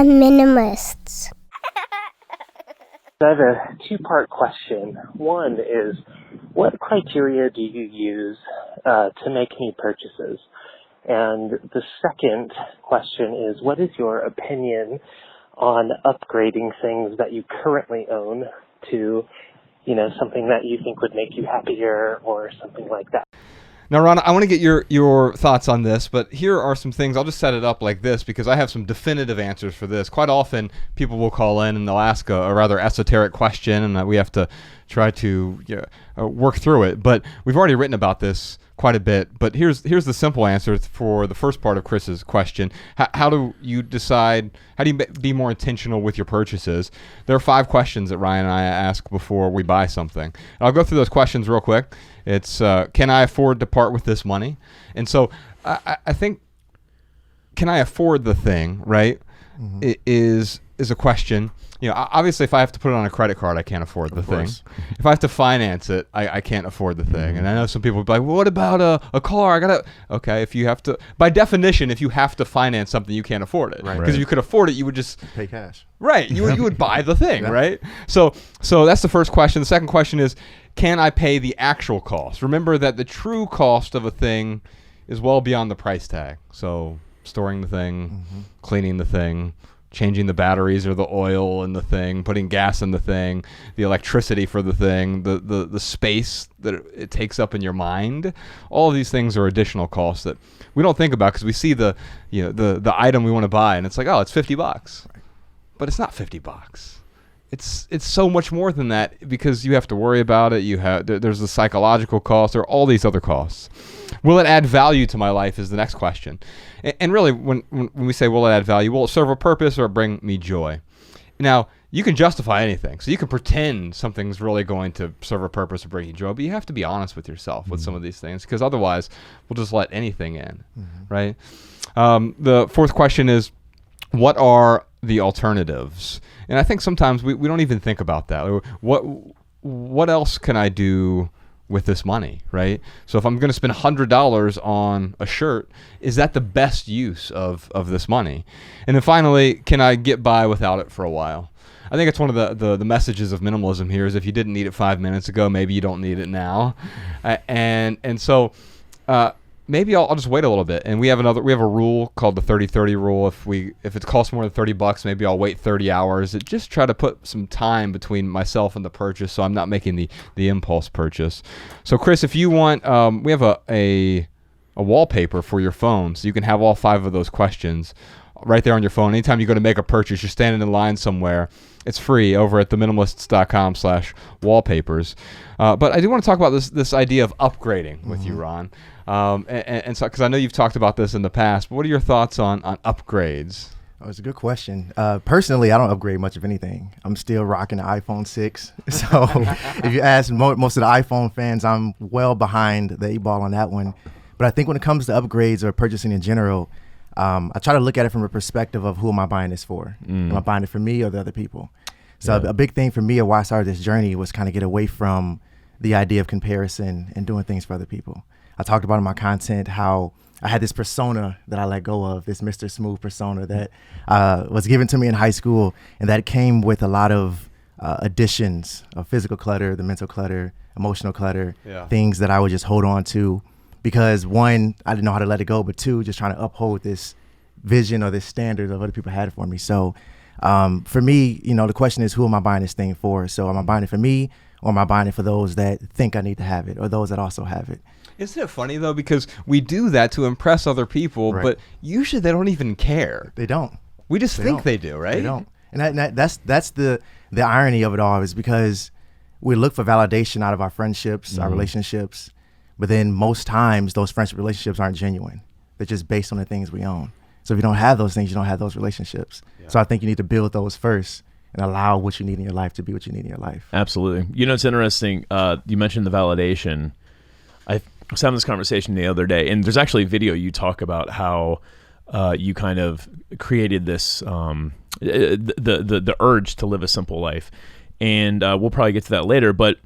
Minimalists. I have a two-part question. One is, what criteria do you use to make new purchases? And the second question is, what is your opinion on upgrading things that you currently own to, something that you think would make you happier or something like that? Now, Ron, I want to get your thoughts on this, but here are some things. I'll just set it up like this because I have some definitive answers for this. Quite often, people will call in and they'll ask a rather esoteric question, and we have to try to work through it. But we've already written about this quite a bit. But here's the simple answer for the first part of Chris's question. How do you decide? How do you be more intentional with your purchases? There are 5 questions that Ryan and I ask before we buy something. And I'll go through those questions real quick. It's can I afford to part with this money? And so I think, can I afford the thing, right? Mm-hmm. It is a question. Obviously, if I have to put it on a credit card, I can't afford the thing. If I have to finance it, I can't afford the thing. Mm-hmm. And I know some people will be like, well, what about a car? Okay, if you have to, by definition, if you have to finance something, you can't afford it. Because if you could afford it, you would just pay cash. Right, you would buy the thing, right? So that's the first question. The second question is, can I pay the actual cost? Remember that the true cost of a thing is well beyond the price tag. So storing the thing, cleaning the thing, changing the batteries or the oil in the thing, putting gas in the thing, the electricity for the thing, the space that it takes up in your mind. All of these things are additional costs that we don't think about because we see the item we want to buy and it's like, oh, it's $50. But it's not $50. It's so much more than that because you have to worry about it. There's the psychological cost. There are all these other costs. Will it add value to my life is the next question. And really, when we say will it add value, will it serve a purpose or bring me joy? Now, you can justify anything. So you can pretend something's really going to serve a purpose or bring you joy, but you have to be honest with yourself with some of these things because otherwise we'll just let anything in, right? The fourth question is, what are the alternatives? And I think sometimes we don't even think about that. What else can I do with this money, right? So if I'm going to spend $100 on a shirt, is that the best use of this money? And then finally, can I get by without it for a while? I think it's one of the messages of minimalism here is if you didn't need it 5 minutes ago, maybe you don't need it now. And so maybe I'll just wait a little bit. And we have a rule called the 30-30 rule. If it costs more than $30, maybe I'll wait 30 hours. Just try to put some time between myself and the purchase, so I'm not making the impulse purchase. So Chris, if you want, we have a wallpaper for your phone, so you can have all 5 of those questions right there on your phone. Anytime you go to make a purchase, you're standing in line somewhere. It's free over at theminimalists.com/wallpapers. But I do want to talk about this idea of upgrading with you, Ron. And so, because I know you've talked about this in the past, but what are your thoughts on upgrades? Oh, it's a good question. Personally, I don't upgrade much of anything. I'm still rocking the iPhone 6. So if you ask most of the iPhone fans, I'm well behind the 8-ball on that one. But I think when it comes to upgrades or purchasing in general, I try to look at it from a perspective of who am I buying this for? Am I buying it for me or the other people? So a big thing for me of why I started this journey was kind of get away from the idea of comparison and doing things for other people. I talked about in my content how I had this persona that I let go of, this Mr. Smooth persona that was given to me in high school, and that came with a lot of additions of physical clutter, the mental clutter, emotional clutter, things that I would just hold on to because, one, I didn't know how to let it go, but two, just trying to uphold this vision or this standard of other people had for me. So for me, the question is, who am I buying this thing for? So am I buying it for me, or am I buying it for those that think I need to have it or those that also have it? Isn't it funny, though, because we do that to impress other people, but usually they don't even care. They don't. We just think they do, right? They don't. And that's the irony of it all is because we look for validation out of our friendships, our relationships, but then most times those friendship relationships aren't genuine. They're just based on the things we own. So if you don't have those things, you don't have those relationships. Yeah. So I think you need to build those first and allow what you need in your life to be what you need in your life. Absolutely. It's interesting. You mentioned the validation. I was having this conversation the other day, and there's actually a video you talk about how you kind of created this the urge to live a simple life, and we'll probably get to that later. But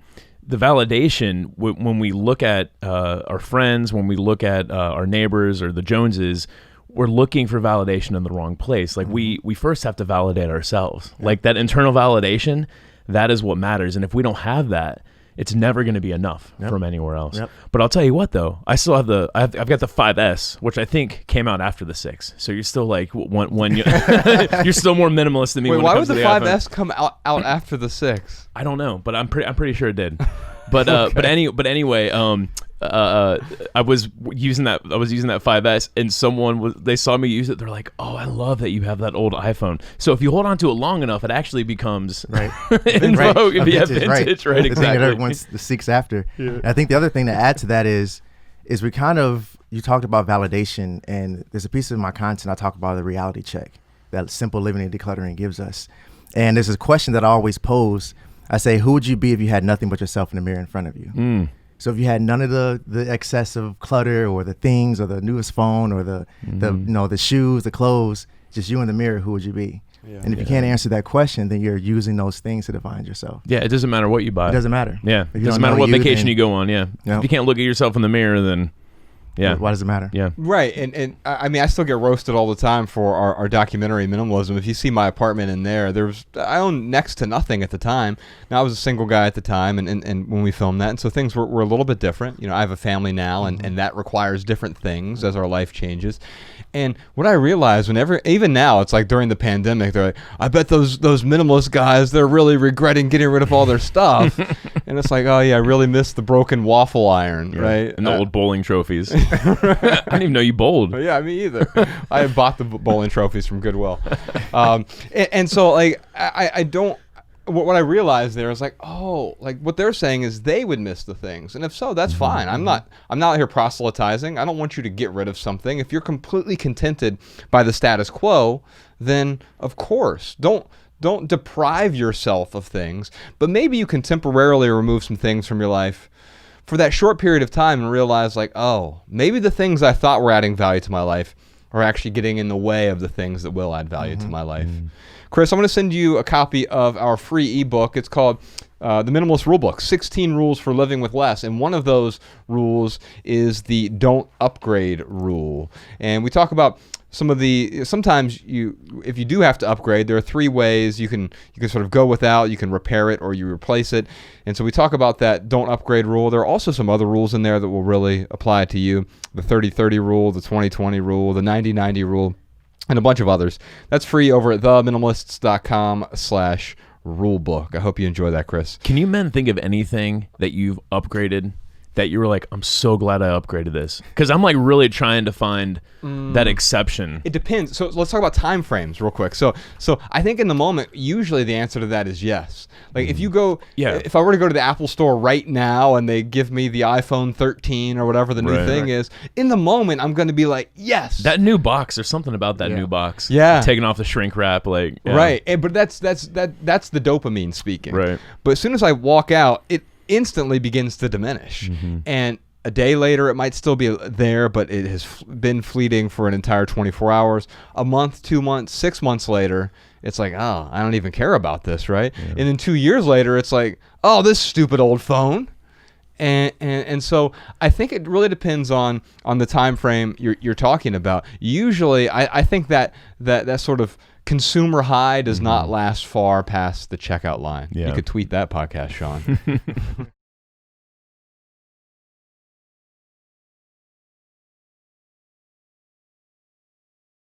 the validation, when we look at our friends, when we look at our neighbors or the Joneses, we're looking for validation in the wrong place. Like we first have to validate ourselves. Like that internal validation, that is what matters. And if we don't have that, it's never going to be enough from anywhere else. But I'll tell you what, though, I still have I've got the 5S, which I think came out after the 6. So you're still like when you're still more minimalist than me. Wait, when why it would comes the to 5S come out after the 6? I don't know, but I'm pretty sure it did. But anyway, I was using that 5S, and they saw me use it. They're like, "Oh, I love that you have that old iPhone." So if you hold on to it long enough, it actually becomes in vogue. If you have vintage, right? The Exactly. thing that everyone seeks after. Yeah. I think the other thing to add to that is we you talked about validation, and there's a piece of my content I talk about the reality check that simple living and decluttering gives us. And there's a question that I always pose. I say, who would you be if you had nothing but yourself in the mirror in front of you? So if you had none of the excessive clutter or the things or the newest phone or the shoes, the clothes, just you in the mirror, who would you be? Yeah. And if you can't answer that question, then you're using those things to define yourself. Yeah, it doesn't matter what you buy. It doesn't matter. Yeah, it doesn't matter what vacation you go on. Yeah, if you can't look at yourself in the mirror, then why does it matter? Yeah, right. And I mean, I still get roasted all the time for our documentary Minimalism. If you see my apartment in there, I owned next to nothing at the time. Now I was a single guy at the time, and when we filmed that, and so things were a little bit different. You know, I have a family now, and that requires different things as our life changes. And what I realized even now, it's like during the pandemic, they're like, I bet those minimalist guys, they're really regretting getting rid of all their stuff. And it's like, oh yeah, I really miss the broken waffle iron, right? And the old bowling trophies. I didn't even know you bowled. Yeah, me either. I had bought the bowling trophies from Goodwill. And so like, I don't, what I realized there is like, oh, like what they're saying is they would miss the things. And if so, that's fine. I'm not here proselytizing. I don't want you to get rid of something. If you're completely contented by the status quo, then of course, don't deprive yourself of things, but maybe you can temporarily remove some things from your life for that short period of time and realize like, oh, maybe the things I thought were adding value to my life are actually getting in the way of the things that will add value to my life. Chris, I'm going to send you a copy of our free ebook. It's called The Minimalist Rulebook, 16 Rules for Living with Less. And one of those rules is the don't upgrade rule. And we talk about sometimes if you do have to upgrade, there are 3 ways you can sort of go without, you can repair it, or you replace it. And so we talk about that don't upgrade rule. There are also some other rules in there that will really apply to you. The 30-30 rule, the 20-20 rule, the 90-90 rule, and a bunch of others. That's free over at theminimalists.com/rulebook. I hope you enjoy that, Chris. Can you men think of anything that you've upgraded that you were like, I'm so glad I upgraded this? Because I'm like really trying to find that exception. It depends. So let's talk about time frames real quick. So I think in the moment, usually the answer to that is yes. Like if you go, if I were to go to the Apple store right now and they give me the iPhone 13 or whatever the new thing is, in the moment I'm going to be like, yes. That new box, there's something about that new box. Yeah. Taking off the shrink wrap, like. Yeah. Right. But that's the dopamine speaking. Right. But as soon as I walk out, it instantly begins to diminish. And a day later, it might still be there, but it has been fleeting for an entire 24 hours. A month, 2 months, 6 months later, it's like, oh, I don't even care about this, right? Yeah. And then 2 years later, it's like, oh, this stupid old phone. And so I think it really depends on the time frame you're talking about. Usually, I think that sort of consumer high does not last far past the checkout line. Yeah. You could tweet that podcast, Sean.